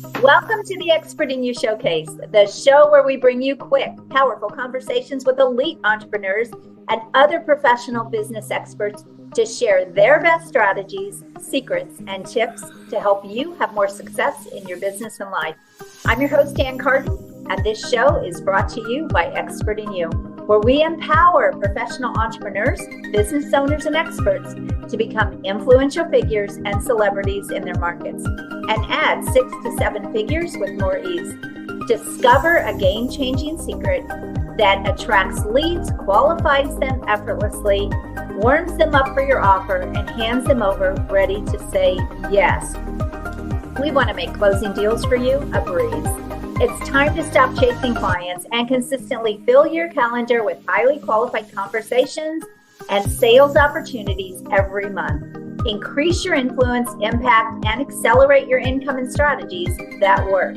Welcome to the Expert in You Showcase, the show where we bring you quick, powerful conversations with elite entrepreneurs and other professional business experts to share their best strategies, secrets, and tips to help you have more success in your business and life. I'm your host, Carden, and this show is brought to you by Expert in You, where we empower professional entrepreneurs, business owners, and experts to become influential figures and celebrities in their markets and add 6 to 7 figures with more ease. Discover a game-changing secret that attracts leads, qualifies them effortlessly, warms them up for your offer, and hands them over ready to say yes. We want to make closing deals for you a breeze. It's time to stop chasing clients and consistently fill your calendar with highly qualified conversations and sales opportunities every month. Increase your influence, impact, and accelerate your income and strategies that work.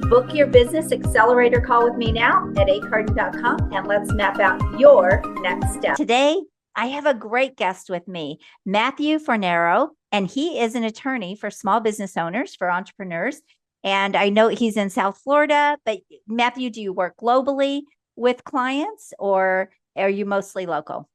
Book your business accelerator call with me now at acarden.com and let's map out your next step. Today, I have a great guest with me, Matthew Fornaro, and he is an attorney for small business owners, for entrepreneurs. And I know he's in South Florida, but Matthew, do you work globally with clients or are you mostly local?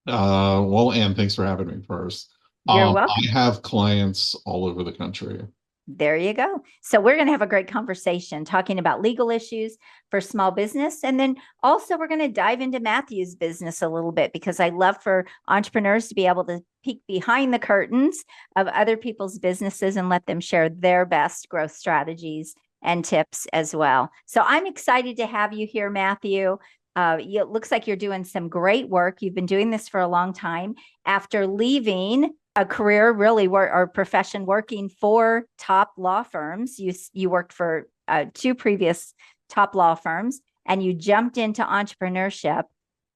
Well, Anne, thanks for having me first. You're welcome. I have clients all over the country. There you go. So we're going to have a great conversation talking about legal issues for small business. And then also we're going to dive into Matthew's business a little bit because I love for entrepreneurs to be able to peek behind the curtains of other people's businesses and let them share their best growth strategies and tips as well. So I'm excited to have you here, Matthew. It looks like you're doing some great work. You've been doing this for a long time after leaving a career, really, or profession working for top law firms. You worked for 2 previous top law firms and you jumped into entrepreneurship.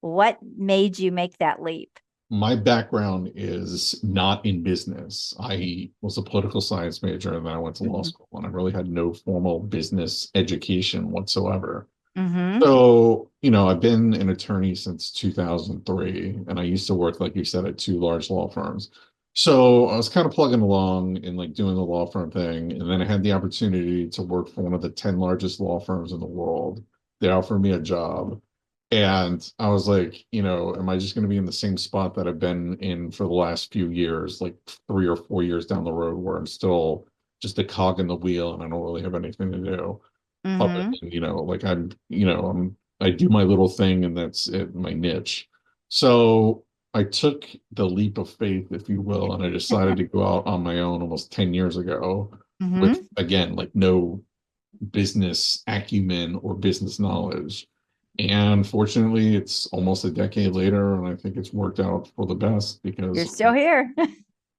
What made you make that leap? My background is not in business. I was a political science major and then I went to law school and I really had no formal business education whatsoever. So, I've been an attorney since 2003 and I used to work, like you said, at 2 large law firms. So I was kind of plugging along and like doing the law firm thing. And then I had the opportunity to work for one of the 10 largest law firms in the world. They offered me a job. And I was like, am I just going to be in the same spot that I've been in for the last few years, like 3 or 4 years down the road, where I'm still just a cog in the wheel and I don't really have anything to do. Other than, like I do my little thing and that's it, my niche. So I took the leap of faith, if you will, and I decided to go out on my own almost 10 years ago with, again, like no business acumen or business knowledge. And fortunately, it's almost a decade later, and I think it's worked out for the best because You're still here.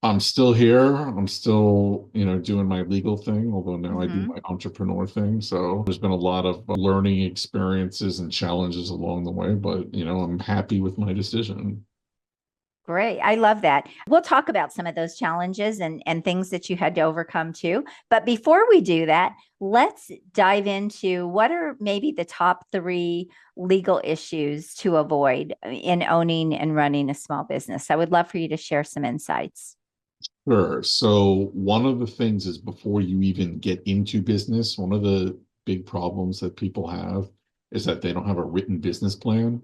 I'm still here. I'm still, doing my legal thing, although now I do my entrepreneur thing. So there's been a lot of learning experiences and challenges along the way, but, I'm happy with my decision. Great. I love that. We'll talk about some of those challenges and things that you had to overcome too. But before we do that, let's dive into what are maybe the top 3 legal issues to avoid in owning and running a small business. I would love for you to share some insights. Sure. So one of the things is before you even get into business, one of the big problems that people have is that they don't have a written business plan.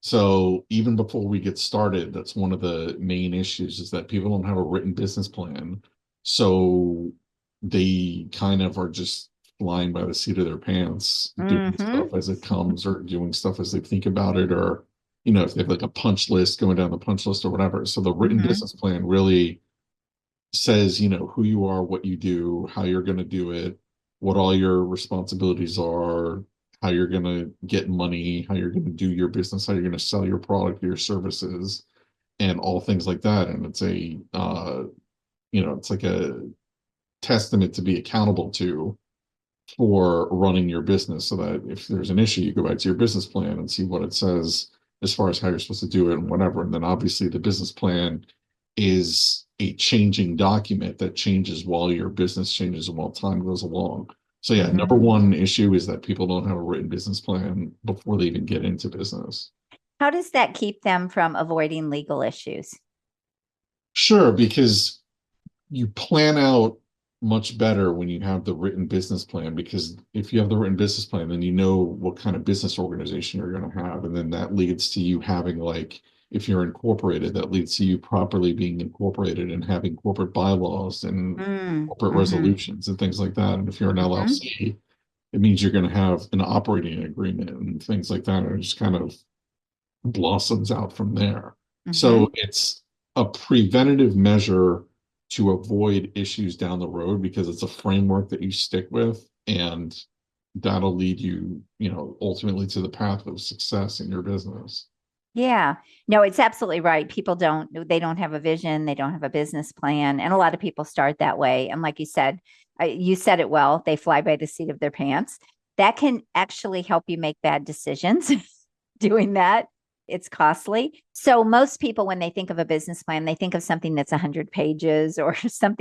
So even before we get started, that's one of the main issues is that people don't have a written business plan. So they kind of are just flying by the seat of their pants, doing stuff as it comes or doing stuff as they think about it, or, if they have like a punch list, going down the punch list or whatever. So the written business plan really says, who you are, what you do, how you're going to do it, what all your responsibilities are, how you're going to get money, how you're going to do your business, how you're going to sell your product, your services, and all things like that. And it's it's like a testament to be accountable to for running your business so that if there's an issue, you go back to your business plan and see what it says as far as how you're supposed to do it and whatever. And then obviously the business plan is a changing document that changes while your business changes and while time goes along. So yeah, number one issue is that people don't have a written business plan before they even get into business. How does that keep them from avoiding legal issues? Sure, because you plan out much better when you have the written business plan, because if you have the written business plan, then you know what kind of business organization you're going to have. And then that leads to you having, like, if you're incorporated, that leads to you properly being incorporated and having corporate bylaws and Mm, corporate mm-hmm, resolutions and things like that. And if you're an mm-hmm, LLC, it means you're going to have an operating agreement and things like that. And it just kind of blossoms out from there. mm-hmm. So it's a preventative measure to avoid issues down the road, because it's a framework that you stick with, and that'll lead you, ultimately to the path of success in your business. Yeah, no, it's absolutely right. They don't have a vision, they don't have a business plan. And a lot of people start that way. And like you said it well, they fly by the seat of their pants. That can actually help you make bad decisions doing that. It's costly. So most people, when they think of a business plan, they think of something that's 100 pages or some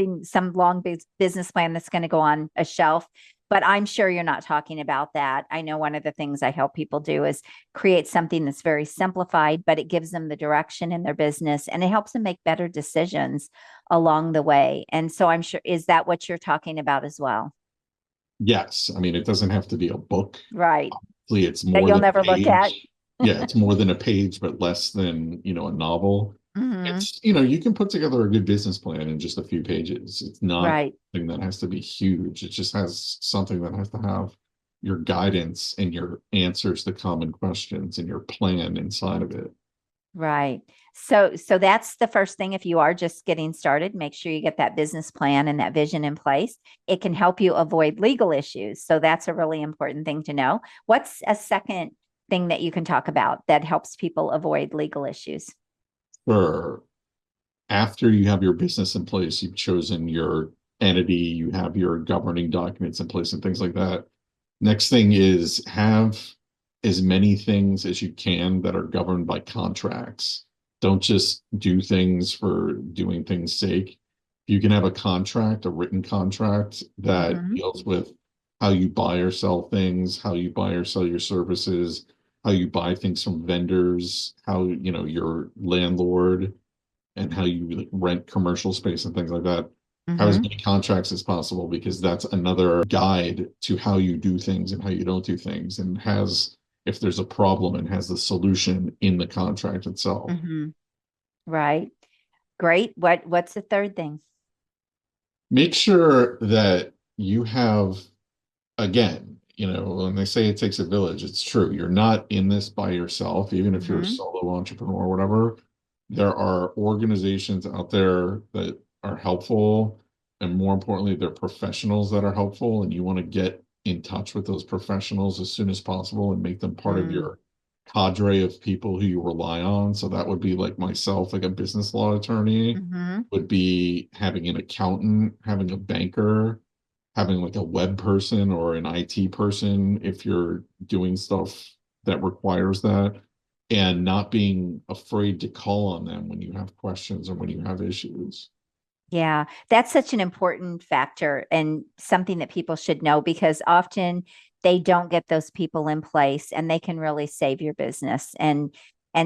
long business plan that's going to go on a shelf. But I'm sure you're not talking about that. I know one of the things I help people do is create something that's very simplified, but it gives them the direction in their business and it helps them make better decisions along the way. And so I'm sure, is that what you're talking about as well? Yes, I mean, it doesn't have to be a book. Right. Obviously, it's That more you'll than a never look at. page. Yeah, it's more than a page, but less than, a novel. Hmm. It's, you can put together a good business plan in just a few pages. It's not Right. something that has to be huge. It just has something that has to have your guidance and your answers to common questions and your plan inside of it. Right. So that's the first thing. If you are just getting started, make sure you get that business plan and that vision in place. It can help you avoid legal issues. So that's a really important thing to know. What's a second thing that you can talk about that helps people avoid legal issues? For after you have your business in place, you've chosen your entity, you have your governing documents in place and things like that. Next thing is have as many things as you can that are governed by contracts. Don't just do things for doing things' sake. You can have a contract, a written contract that Hmm. deals with how you buy or sell things, how you buy or sell your services, how you buy things from vendors, how, your landlord, and how you, like, rent commercial space and things like that. Have as Hmm. many contracts as possible, because that's another guide to how you do things and how you don't do things, and has, if there's a problem, and has the solution in the contract itself. Hmm. Right. Great. What's the third thing? Make sure that you have, again, when they say it takes a village, it's true. You're not in this by yourself, even if you're a Hmm. solo entrepreneur or whatever. There are organizations out there that are helpful, and more importantly, they're professionals that are helpful, and you want to get in touch with those professionals as soon as possible and make them part of Mm. your cadre of people who you rely on. So that would be like myself, like a business law attorney, Hmm. would be having an accountant, having a banker, having like a web person or an IT person if you're doing stuff that requires that, and not being afraid to call on them when you have questions or when you have issues. Yeah, that's such an important factor and something that people should know because often they don't get those people in place and they can really save your business and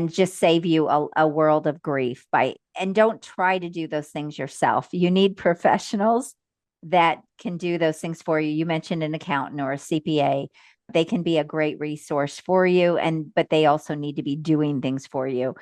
just save you a world of grief by and don't try to do those things yourself. You need professionals that can do those things for you. You mentioned an accountant or a CPA. They can be a great resource for you and but they also need to be doing things for you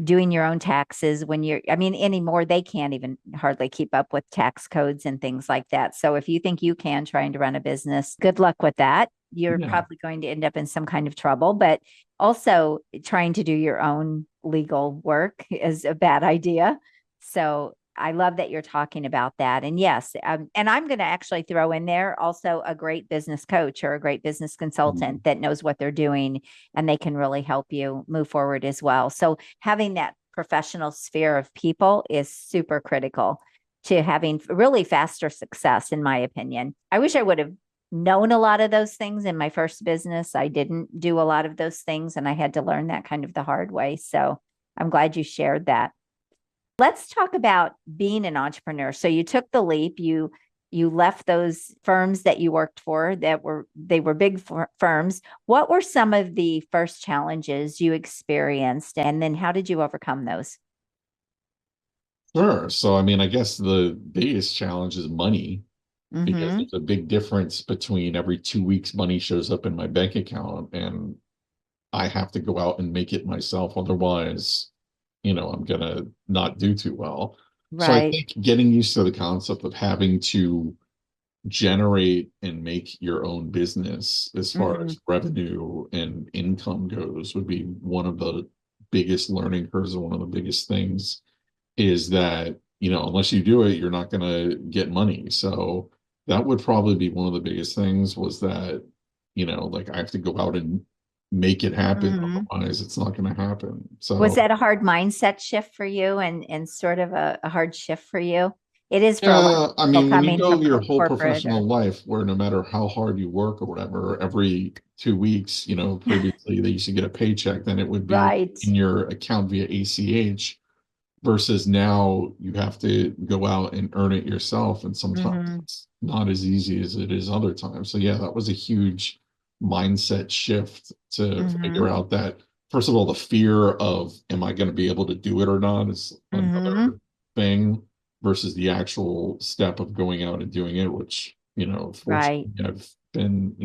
doing your own taxes when I mean, anymore, they can't even hardly keep up with tax codes and things like that. So if you think you can trying to run a business, good luck with that. You're Yeah. probably going to end up in some kind of trouble, but also trying to do your own legal work is a bad idea. So I love that you're talking about that. And yes, and I'm going to actually throw in there also a great business coach or a great business Mhm. consultant that knows what they're doing and they can really help you move forward as well. So having that professional sphere of people is super critical to having really faster success, in my opinion. I wish I would have known a lot of those things in my first business. I didn't do a lot of those things, and I had to learn that kind of the hard way. So I'm glad you shared that. Let's talk about being an entrepreneur. So you took the leap, you left those firms that you worked for that were big firms. What were some of the first challenges you experienced and then how did you overcome those? Sure. So, I mean, I guess the biggest challenge is money. because Mm-hmm. there's a big difference between every 2 weeks money shows up in my bank account and I have to go out and make it myself. Otherwise, I'm gonna not do too well. So I Right. think getting used to the concept of having to generate and make your own business as far Mm-hmm. as revenue and income goes would be one of the biggest learning curves and one of the biggest things is that, unless you do it, you're not going to get money. So that would probably be one of the biggest things was that, like I have to go out and make it happen. Mm-hmm. Otherwise, it's not going to happen. Was So that a hard mindset shift for you and sort of a hard shift for you? It is for a lot of yeah, I people mean, when you coming go from your whole corporate or professional life, where no matter how hard you work or whatever, every 2 weeks, previously they used to get a paycheck, then it would be right. in your account via ACH versus now you have to go out and earn it yourself. And sometimes Mm-hmm. it's not as easy as it is other times. So yeah, that was a huge mindset shift to Mm-hmm. figure out that, first of all, the fear of am I going to be able to do it or not is Mm-hmm. another thing versus the actual step of going out and doing it, which, Right. fortunately I've been,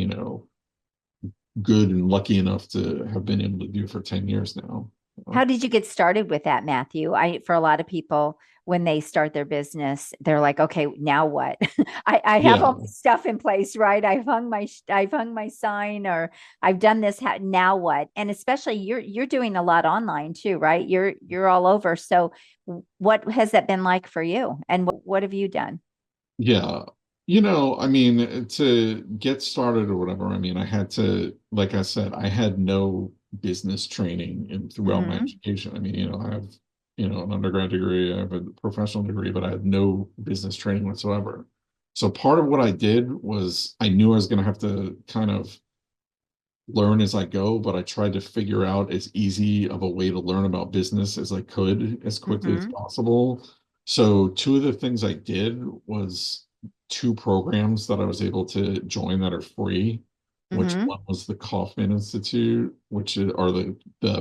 good and lucky enough to have been able to do for 10 years now. How So, did you get started with that, Matthew? For a lot of people, when they start their business, they're like, okay, now what? I have all yeah. this stuff in place, right? I've hung my sign, or I've done this. Now what? And especially you're doing a lot online too, right? You're all over. So what has that been like for you? And what have you done? Yeah. I mean, to get started or whatever, I mean, I had to, like I said, I had no business training in throughout my Mm-hmm. education. I mean, I have, an undergrad degree, I have a professional degree, but I had no business training whatsoever. So part of what I did was I knew I was going to have to kind of learn as I go, but I tried to figure out as easy of a way to learn about business as I could as quickly as Mm-hmm. possible. So two of the things I did was two programs that I was able to join that are free, which Mm-hmm. one was the Kauffman Institute, which is, or the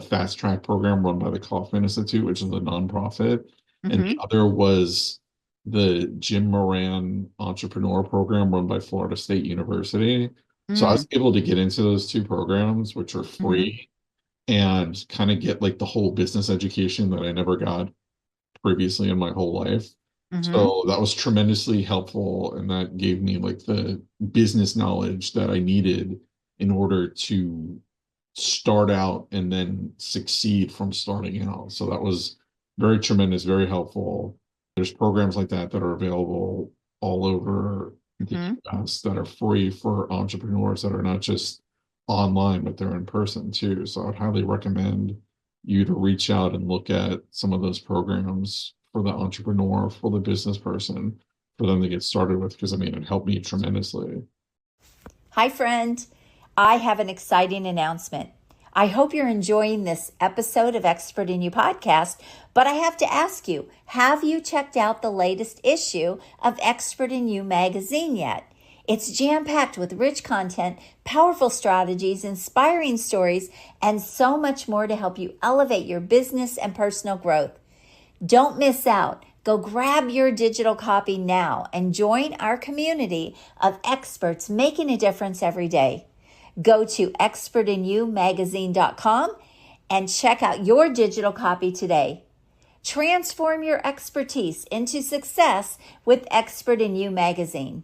fast track program run by the Kauffman Institute, which is a nonprofit. And the Mm-hmm. other was the Jim Moran Entrepreneur Program run by Florida State University. So I was able to get into those two programs, which are Mm-hmm. free, and kind of get like the whole business education that I never got previously in my whole life. Mm-hmm. So that was tremendously helpful, and that gave me like the business knowledge that I needed in order to start out and then succeed from starting out. So that was very tremendous, very helpful. There's programs like that that are available all over the Mm-hmm. US that are free for entrepreneurs that are not just online, but they're in person too. So I'd highly recommend you to reach out and look at some of those programs for the entrepreneur, for the business person, for them to get started with, because I mean, it helped me tremendously. Hi, friend. I have an exciting announcement. I hope you're enjoying this episode of Expert in You podcast, but I have to ask you, have you checked out the latest issue of Expert in You magazine yet? It's jam packed with rich content, powerful strategies, inspiring stories, and so much more to help you elevate your business and personal growth. Don't miss out. Go grab your digital copy now and join our community of experts making a difference every day. Go to expertinyoumagazine.com and check out your digital copy today. Transform your expertise into success with Expert in You magazine.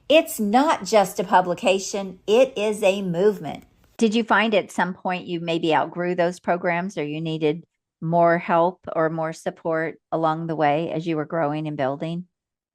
It's not just a publication, it is a movement. Did you find at some point you maybe outgrew those programs or you needed more help or more support along the way as you were growing and building?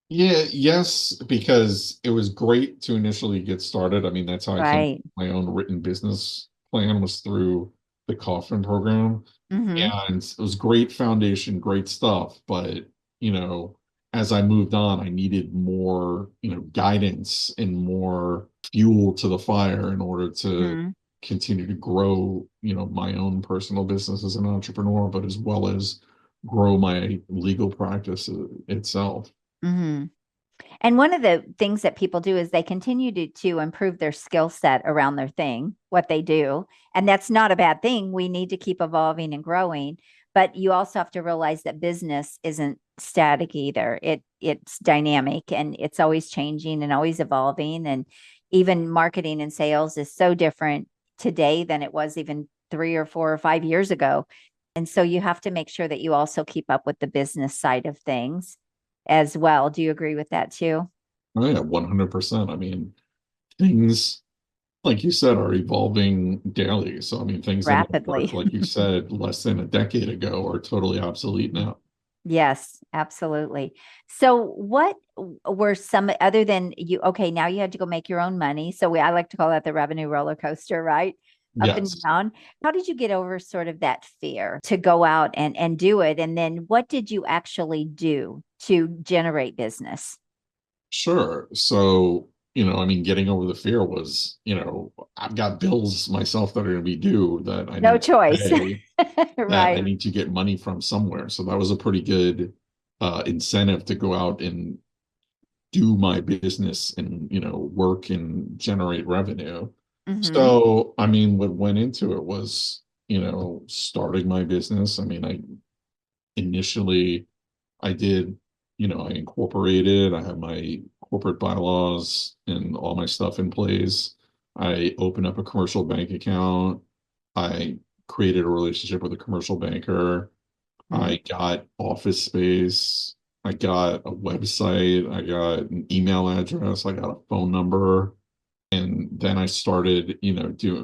Yeah, yes, because it was great to initially get started. I mean, that's how I came up Right. with my own written business plan was through the Kaufman program. Mm-hmm. And it was great foundation, great stuff. But, you know, as I moved on, I needed more, guidance and more fuel to the fire in order to Mm-hmm. continue to grow, my own personal business as an entrepreneur, but as well as grow my legal practice itself. Mm-hmm. And one of the things that people do is they continue to improve their skill set around their thing, what they do. And that's not a bad thing. We need to keep evolving and growing. But you also have to realize that business isn't static either. it's dynamic and it's always changing and always evolving. And even marketing and sales is so different today than it was even 3 or 4 or 5 years ago. And so you have to make sure that you also keep up with the business side of things as well. Do you agree with that too? Oh yeah, 100%. I mean, things like you said are evolving daily. So I mean, things that might work, Rapidly. like you said, less than a decade ago are totally obsolete now. Yes, absolutely. So what were some other than you? Okay, now you had to go make your own money. So I like to call that the revenue roller coaster, right? Up and Yes. down. How did you get over sort of that fear to go out and do it? And then what did you actually do to generate business? Sure. So, I mean, getting over the fear was, I've got bills myself that are going to be due that I No need to choice. pay, that I Right. need to get money from somewhere. So that was a pretty good incentive to go out and do my business and, work and generate revenue. Mm-hmm. So, I mean, what went into it was, starting my business. I mean, I initially I did, I incorporated, I had my corporate bylaws and all my stuff in place. I opened up a commercial bank account. I created a relationship with a commercial banker. Mm-hmm. I got office space. I got a website. I got an email address. I got a phone number. And then I started,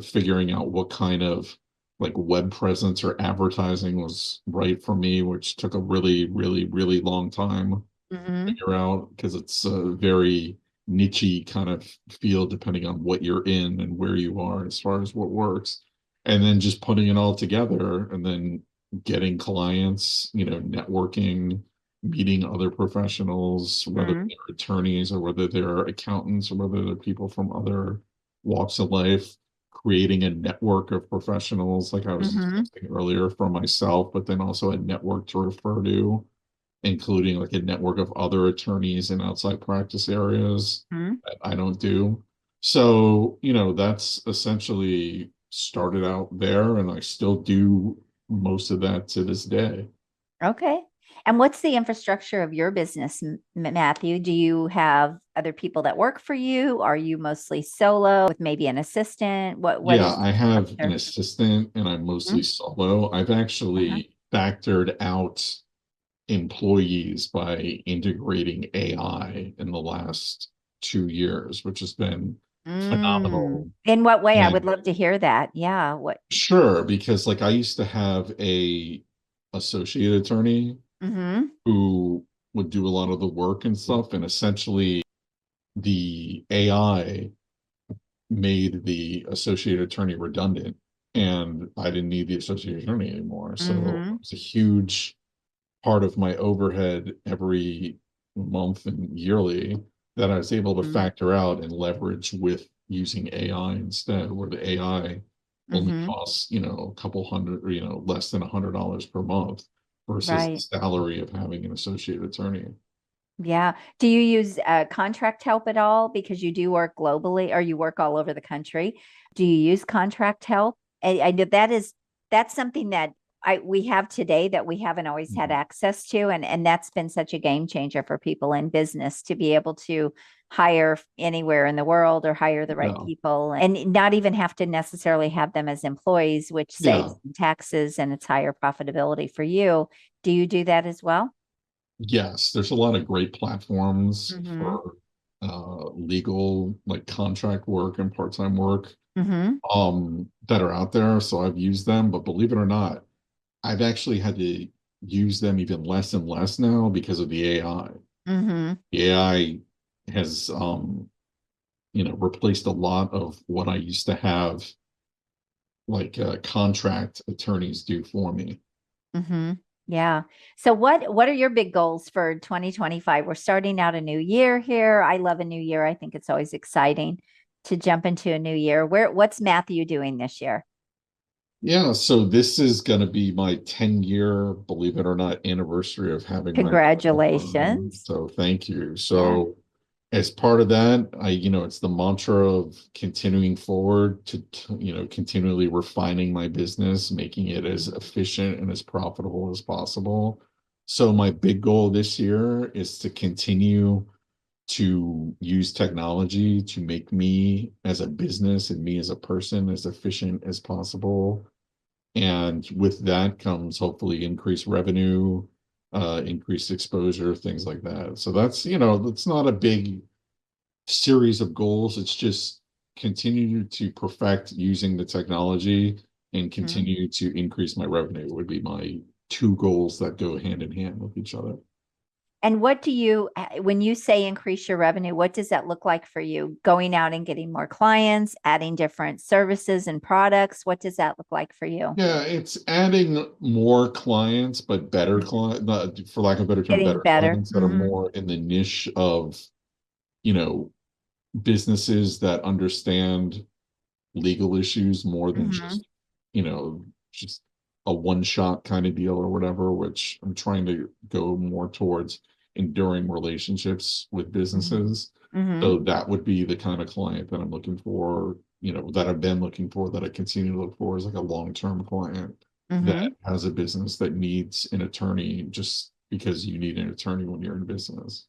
figuring out what kind of like web presence or advertising was right for me, which took a really, really, really long time to Mm-hmm. figure out because it's a very niche kind of field depending on what you're in and where you are as far as what works. And then just putting it all together and then getting clients, networking, meeting other professionals, whether Mm-hmm. they're attorneys or whether they're accountants or whether they're people from other walks of life, creating a network of professionals, like I was Mm-hmm. discussing earlier for myself, but then also a network to refer to, including like a network of other attorneys in outside practice areas Mm-hmm. that I don't do. So, that's essentially started out there, and I still do most of that to this day. Okay. And what's the infrastructure of your business, Matthew? Do you have other people that work for you? Are you mostly solo with maybe an assistant? What Yeah, is I the have an structure? assistant and I'm mostly Mhm. solo. I've Uh-huh. actually factored out employees by integrating AI in the last 2 years, which has been phenomenal. In what way? I would And love to hear that. Yeah. What? sure, because like I used to have a associate attorney Mm-hmm. who would do a lot of the work and stuff, and essentially the AI made the associate attorney redundant, and I didn't need the associate attorney anymore. So Mm-hmm. it was a huge part of my overhead every month and yearly that I was able to factor out and leverage with using AI instead, where the AI only Mm-hmm. costs, a couple hundred, or, less than $100 per month versus the Right. salary of having an associate attorney. Yeah. Do you use contract help at all? Because you do work globally or you work all over the country. Do you use contract help? I know that's something that we have today that we haven't always had Mhm. access to. And that's been such a game changer for people in business to be able to hire anywhere in the world or hire the right Yeah. people and not even have to necessarily have them as employees, which saves Yeah. taxes and it's higher profitability for you. Do you do that as well? Yes, there's a lot of great platforms Mm-hmm. for legal like contract work and part-time work Mm-hmm. that are out there. So I've used them, but believe it or not, I've actually had to use them even less and less now because of the AI. Mm-hmm. The AI has replaced a lot of what I used to have like contract attorneys do for me. Mm-hmm. Yeah. So what are your big goals for 2025? We're starting out a new year here. I love a new year. I think it's always exciting to jump into a new year. What's Matthew doing this year? Yeah, so this is going to be my 10-year, believe it or not, anniversary of having my own firm. Congratulations. So thank you. Yeah. So as part of that, it's the mantra of continuing forward to, continually refining my business, making it as efficient and as profitable as possible. So my big goal this year is to continue to use technology to make me as a business and me as a person as efficient as possible. And with that comes hopefully increased revenue, increased exposure, things like that. So that's not a big series of goals. It's just continue to perfect using the technology and Mhm. continue to increase my revenue would be my two goals that go hand in hand with each other. And when you say increase your revenue, what does that look like for you? Going out and getting more clients, adding different services and products? What does that look like for you? Yeah, it's adding more clients, but better client, for lack of a better term, Getting better better. clients that are more in the niche of, you know, businesses that understand legal issues more than Hmm. just, you know, just a one-shot kind of deal or whatever, which I'm trying to go more towards enduring relationships with Hmm. businesses. Hmm. So that would be the kind of client that I'm looking for, that I've been looking for, that I continue to look for is like a long-term client that Hmm. has a business that needs an attorney just because you need an attorney when you're in business.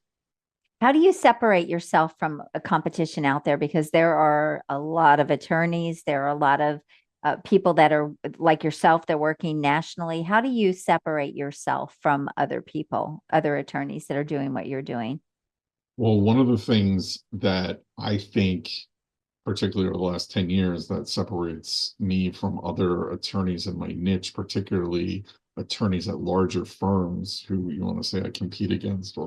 How do you separate yourself from a competition out there? Because there are a lot of attorneys, there are a lot of people that are like yourself, they're working nationally. How do you separate yourself from other people, other attorneys that are doing what you're doing? Well, one of the things that I think particularly over the last 10 years, that separates me from other attorneys in my niche, particularly attorneys at larger firms who you want to say I compete against,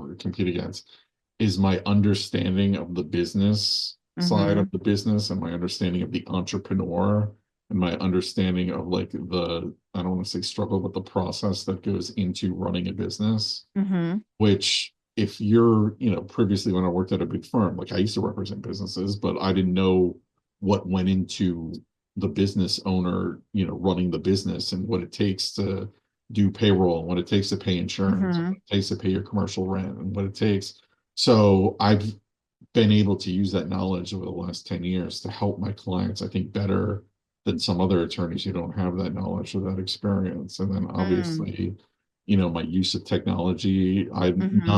is my understanding of the business side of Hmm. the business and my understanding of the entrepreneur and my understanding of like I don't want to say struggle, but the process that goes into running a business, Hmm. which if you're, previously when I worked at a big firm, like I used to represent businesses, but I didn't know what went into the business owner, running the business and what it takes to do payroll and what it takes to pay insurance, and Hmm. what it takes to pay your commercial rent and what it takes. So I've been able to use that knowledge over the last 10 years to help my clients, I think, better than some other attorneys who don't have that knowledge or that experience. And then Mm. obviously, my use of technology. Hmm.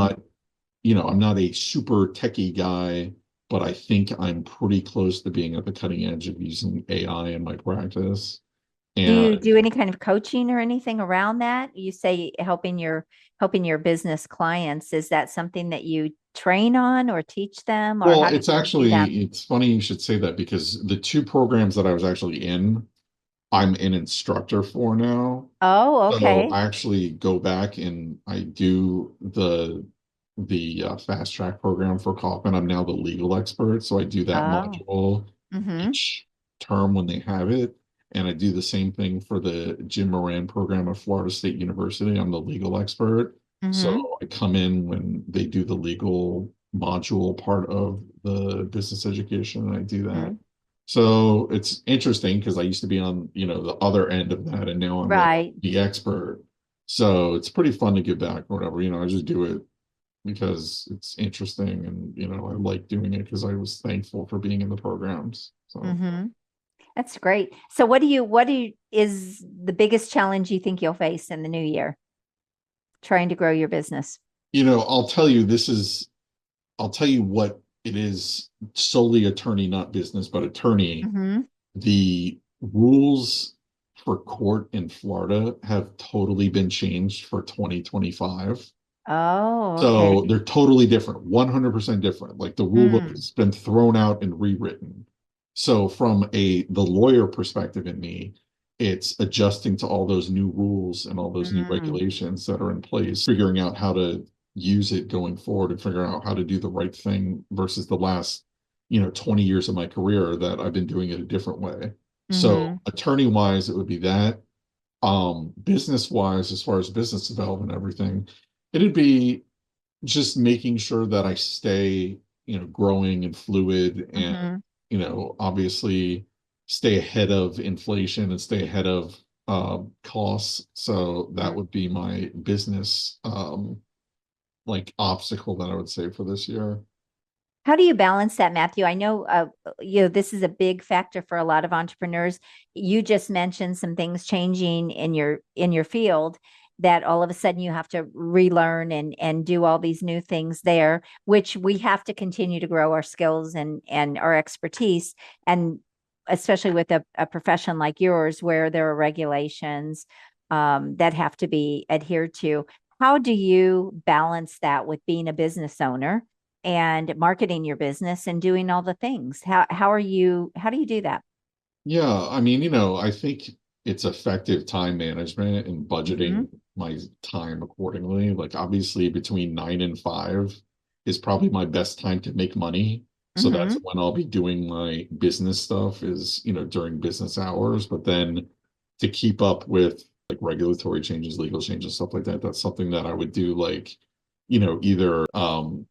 I'm not a super techie guy, but I think I'm pretty close to being at the cutting edge of using AI in my practice. Do you And do any kind of coaching or anything around that? You say helping your business clients. Is that something that you train on or teach them, or well, how do you do that? it's funny you should say that because the two programs that I was actually in, I'm an instructor for now. Oh, So okay. I actually go back and I do the fast track program for Kaufman. I'm now the legal expert, so I do that Oh. module Mm-hmm. each term when they have it, and I do the same thing for the Jim Moran program at Florida State University. I'm the legal expert, Mm-hmm. so I come in when they do the legal module part of the business education, and I do that. Mm-hmm. So it's interesting because I used to be on, the other end of that, and now I'm like Right. the expert. So it's pretty fun to get back or whatever. I just do it because it's interesting and, I like doing it because I was thankful for being in the programs. So, Mm-hmm. That's great. So what do you is the biggest challenge you think you'll face in the new year trying to grow your business? I'll tell you, I'll tell you what it is, solely attorney, not business, but attorney. Mm-hmm. The rules for court in Florida have totally been changed for 2025. Oh, okay. So they're totally different, 100% different. Like the rule book Mm. has been thrown out and rewritten. So from the lawyer perspective in me, it's adjusting to all those new rules and all those new Mm. regulations that are in place, figuring out how to use it going forward and figuring out how to do the right thing versus the last, 20 years of my career that I've been doing it a different way. So Mm-hmm. attorney wise, it would be that. Business wise, as far as business development, everything, it'd be just making sure that I stay, growing and fluid and, Mm-hmm. obviously stay ahead of inflation and stay ahead of costs. So that would be my business like obstacle that I would say for this year. How do you balance that, Matthew? I know, this is a big factor for a lot of entrepreneurs. You just mentioned some things changing in your field. that all of a sudden you have to relearn and do all these new things there, which we have to continue to grow our skills and our expertise. And especially with a profession like yours, where there are regulations that have to be adhered to. How do you balance that with being a business owner and marketing your business and doing all the things? How do you do that? Yeah, I mean, I think it's effective time management and budgeting my time accordingly. Like obviously between 9 and 5 is probably my best time to make money. So that's when I'll be doing my business stuff is, during business hours. But then to keep up with like regulatory changes, legal changes, stuff like that, that's something that I would do like either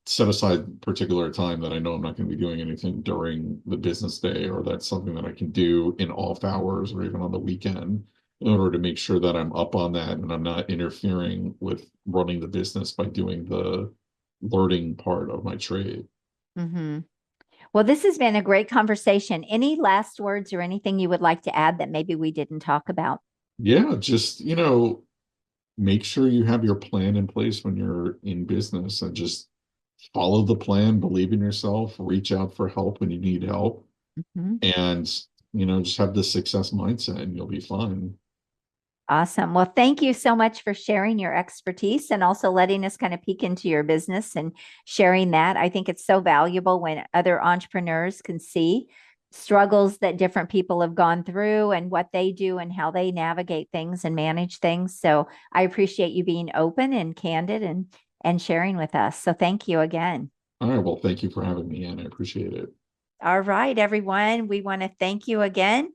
set aside particular time that I know I'm not going to be doing anything during the business day, or that's something that I can do in off hours or even on the weekend in order to make sure that I'm up on that and I'm not interfering with running the business by doing the learning part of my trade. Mm-hmm. Well, this has been a great conversation. Any last words or anything you would like to add that maybe we didn't talk about? Yeah, just, make sure you have your plan in place when you're in business and just follow the plan, believe in yourself, reach out for help when you need help, Mhm. and just have the success mindset and you'll be fine. Awesome. Well, thank you so much for sharing your expertise and also letting us kind of peek into your business and sharing that. I think it's so valuable when other entrepreneurs can see struggles that different people have gone through and what they do and how they navigate things and manage things. So I appreciate you being open and candid and sharing with us. So thank you again. All right, well, thank you for having me in. I appreciate it. All right, everyone. We want to thank you again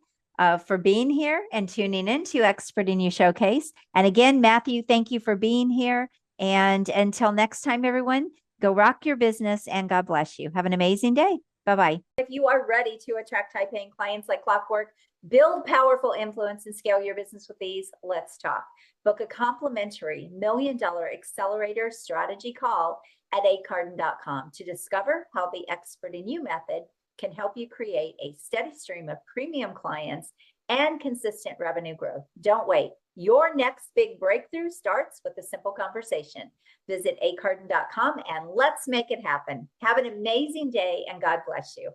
for being here and tuning in to Expert in You Showcase. And again, Matthew, thank you for being here. And until next time, everyone, go rock your business and God bless you. Have an amazing day. Bye-bye. If you are ready to attract high-paying clients like clockwork, build powerful influence and scale your business with ease, let's talk. Book a complimentary $1 Million Accelerator Strategy call at acarden.com to discover how the Expert in You method can help you create a steady stream of premium clients and consistent revenue growth. Don't wait. Your next big breakthrough starts with a simple conversation. Visit acarden.com and let's make it happen. Have an amazing day and God bless you.